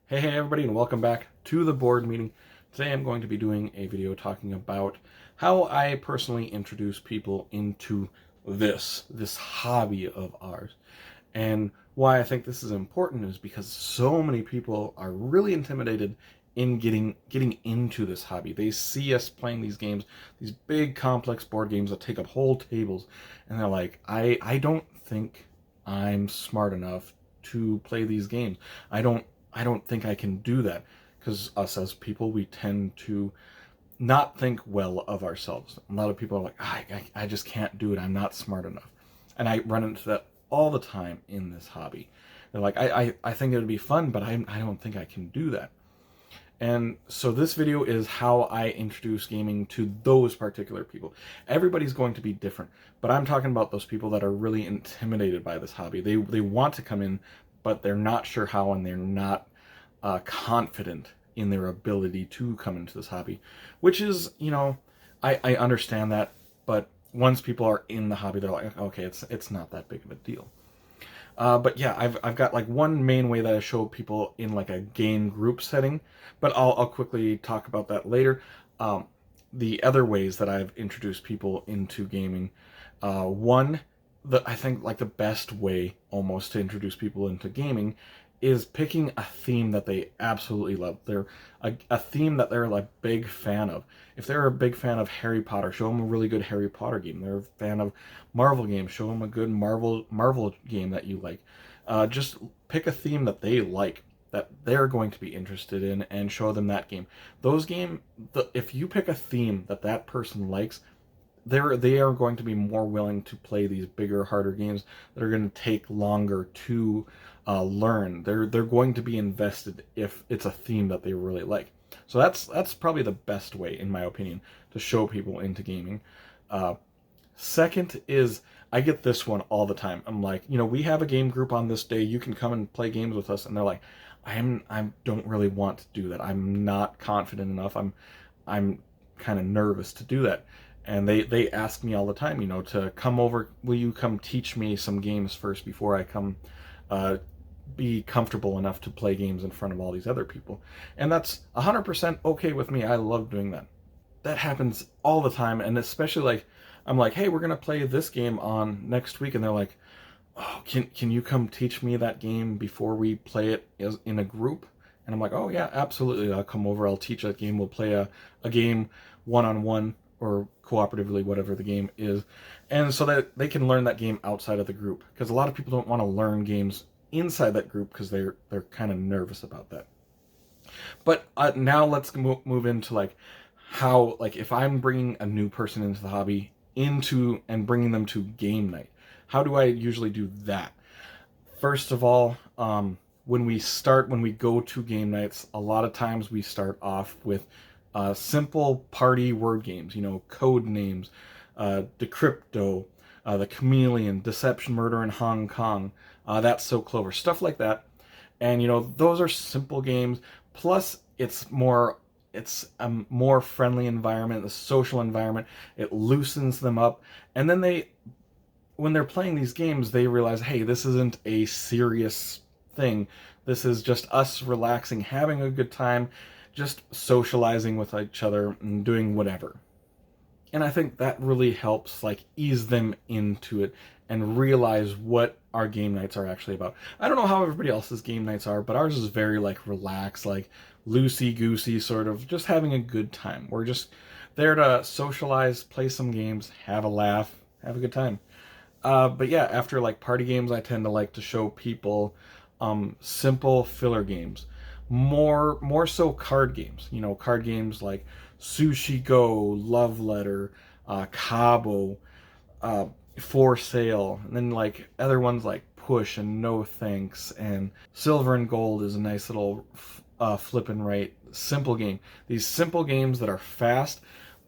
Hey everybody, and welcome back to the board meeting. Today I'm going to be doing a video talking about how I personally introduce people into this hobby of ours. And why I think this is important is because so many people are really intimidated in getting into this hobby. They see us playing these games, these big complex board games that take up whole tables, and they're like, I don't think I'm smart enough to play these games. I don't think I can do that, because us as people, we tend to not think well of ourselves. A lot of people are like, I just can't do it. I'm not smart enough. And I run into that all the time in this hobby. They're like, I think it would be fun, but I don't think I can do that. And so this video is how I introduce gaming to those particular people. Everybody's going to be different, but I'm talking about those people that are really intimidated by this hobby. They want to come in, but they're not sure how, and they're not confident in their ability to come into this hobby, which is, I understand that, but once people are in the hobby, they're like, okay, it's not that big of a deal. But yeah, I've got like one main way that I show people in like a game group setting, but I'll quickly talk about that later. The other ways that I've introduced people into gaming, one, I think like the best way almost to introduce people into gaming is picking a theme that they absolutely love. They're a theme that they're like big fan of. If they're a big fan of Harry Potter, show them a really good Harry Potter game. They're a fan of Marvel games, show them a good Marvel game that you like. Just pick a theme that they like, that they're going to be interested in, and show them that game. If you pick a theme that that person likes, they are going to be more willing to play these bigger, harder games that are going to take longer to learn. They're going to be invested if it's a theme that they really like. So that's probably the best way, in my opinion, to show people into gaming. Second is, I get this one all the time. I'm like, we have a game group on this day. You can come and play games with us. And they're like, I don't really want to do that. I'm not confident enough. I'm kind of nervous to do that. And they ask me all the time, to come over. Will you come teach me some games first before I come be comfortable enough to play games in front of all these other people? And that's 100% okay with me. I love doing that. That happens all the time, and especially like, I'm like, hey, we're gonna play this game on next week, and they're like, oh, can you come teach me that game before we play it in a group? And I'm like, oh yeah, absolutely. I'll come over. I'll teach that game. We'll play a game one-on-one or cooperatively, whatever the game is, and so that they can learn that game outside of the group, because a lot of people don't want to learn games inside that group because they're kind of nervous about that. But now let's move into like how, like, if I'm bringing a new person into the hobby and bringing them to game night, how do I usually do that? First of all, when we go to game nights, a lot of times we start off with simple party word games, code names, Decrypto, the Chameleon, Deception, Murder in Hong Kong, That's So Clover, stuff like that. And those are simple games. Plus, it's a more friendly environment, a social environment. It loosens them up, and then when they're playing these games, they realize, hey, this isn't a serious thing. This is just us relaxing, having a good time, just socializing with each other and doing whatever. And I think that really helps like ease them into it and realize what our game nights are actually about. I don't know how everybody else's game nights are, but ours is very like relaxed, like loosey-goosey, sort of just having a good time. We're just there to socialize, play some games, have a laugh, have a good time. But yeah, after like party games, I tend to like to show people simple filler games, more so card games. Card games like Sushi Go, Love Letter, Cabo, For Sale, and then like other ones like Push and No Thanks, and Silver and Gold is a nice little flip and write simple game. These simple games that are fast,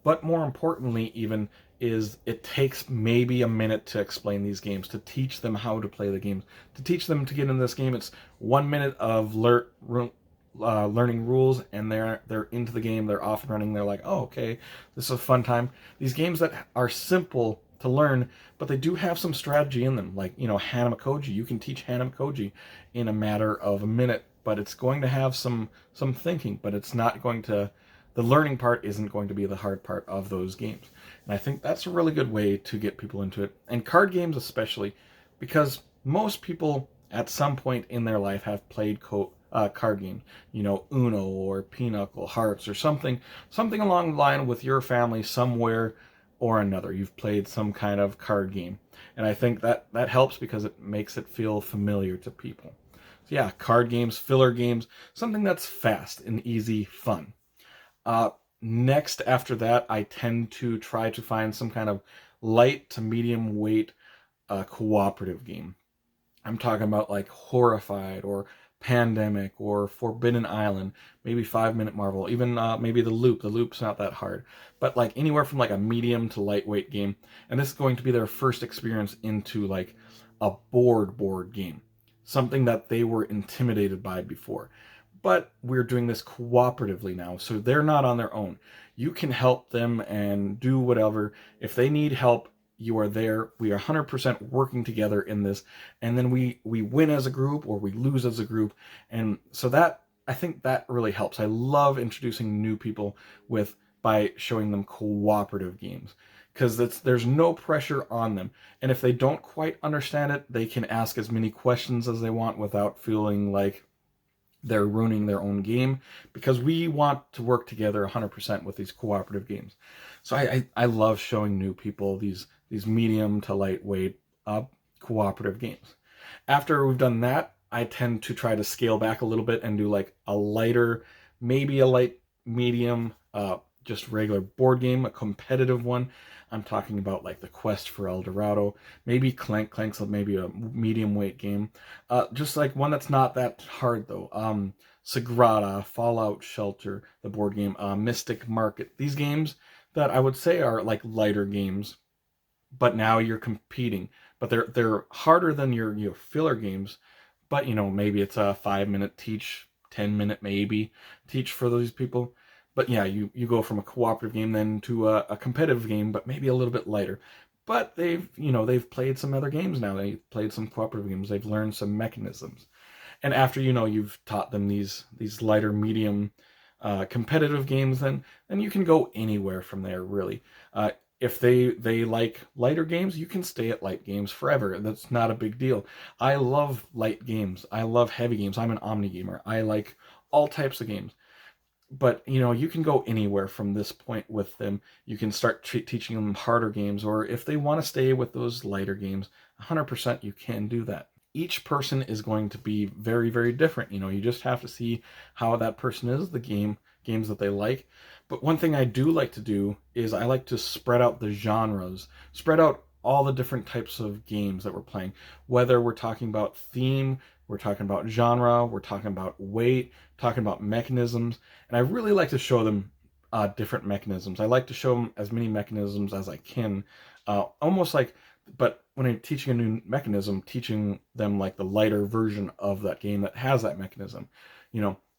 but more importantly even, is it takes maybe a minute to explain these games, to teach them how to play the games, to teach them to get in this game. It's 1 minute of learning rules, and they're into the game, they're off and running, they're like, oh, okay, this is a fun time. These games that are simple to learn, but they do have some strategy in them, like, Hanamakoji. You can teach Hanamakoji in a matter of a minute but it's going to have some thinking, but it's not going to, the learning part isn't going to be the hard part of those games. And I think that's a really good way to get people into it. And card games especially, because most people at some point in their life have played card games, you know, Uno or Pinochle, Hearts, or something along the line with your family somewhere or another. You've played some kind of card game. And I think that helps because it makes it feel familiar to people. So yeah, card games, filler games, something that's fast and easy fun. Next, after that, I tend to try to find some kind of light to medium weight cooperative game. I'm talking about like Horrified or Pandemic or Forbidden Island, maybe 5 Minute Marvel, even maybe The Loop. The Loop's not that hard, but like anywhere from like a medium to lightweight game. And this is going to be their first experience into like a board game, something that they were intimidated by before. But we're doing this cooperatively now, so they're not on their own. You can help them and do whatever. If they need help, you are there. We are 100% working together in this, and then we win as a group or we lose as a group. And so that, I think that really helps. I love introducing new people by showing them cooperative games, because there's no pressure on them. And if they don't quite understand it, they can ask as many questions as they want without feeling like they're ruining their own game, because we want to work together 100% with these cooperative games. So I love showing new people these medium to lightweight cooperative games. After we've done that, I tend to try to scale back a little bit and do like a lighter, maybe a light medium, just regular board game, a competitive one. I'm talking about like the Quest for El Dorado, maybe Clank's maybe a medium weight game. Just like one that's not that hard though. Sagrada, Fallout Shelter, the board game, Mystic Market. These games that I would say are like lighter games, but now you're competing. But they're harder than your filler games. But you know, maybe it's a 5-minute teach, 10-minute maybe teach for those people. But yeah, you go from a cooperative game then to a competitive game, but maybe a little bit lighter. But they've played some other games now. They've played some cooperative games. They've learned some mechanisms. And after you've taught them these lighter, medium, competitive games, then you can go anywhere from there, really. If they like lighter games, you can stay at light games forever. That's not a big deal. I love light games. I love heavy games. I'm an omni gamer. I like all types of games. But you can go anywhere from this point with them. You can start teaching them harder games, or if they want to stay with those lighter games, 100% you can do that. Each person is going to be very, very different. You just have to see how that person is, the games that they like. But one thing I do like to do is I like to spread out the genres, spread out all the different types of games that we're playing, whether we're talking about theme, we're talking about genre, we're talking about weight, talking about mechanisms. And I really like to show them different mechanisms. I like to show them as many mechanisms as I can, almost like, but when I'm teaching a new mechanism, teaching them like the lighter version of that game that has that mechanism.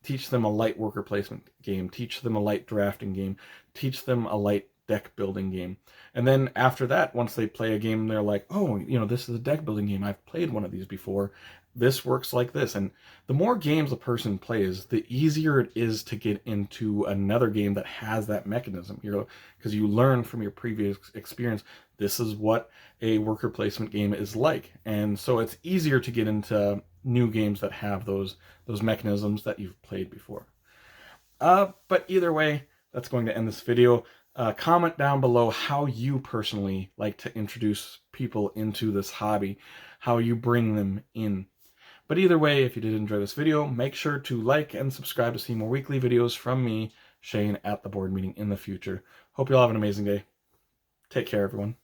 Teach them a light worker placement game, teach them a light drafting game, teach them a light deck building game. And then after that, once they play a game, they're like, oh, this is a deck building game. I've played one of these before. This works like this. And the more games a person plays, the easier it is to get into another game that has that mechanism. Because you learn from your previous experience, this is what a worker placement game is like. And so it's easier to get into new games that have those mechanisms that you've played before. But either way, that's going to end this video. Comment down below how you personally like to introduce people into this hobby, how you bring them in. But either way, if you did enjoy this video, make sure to like and subscribe to see more weekly videos from me, Shane, at the board meeting in the future. Hope you all have an amazing day. Take care, everyone.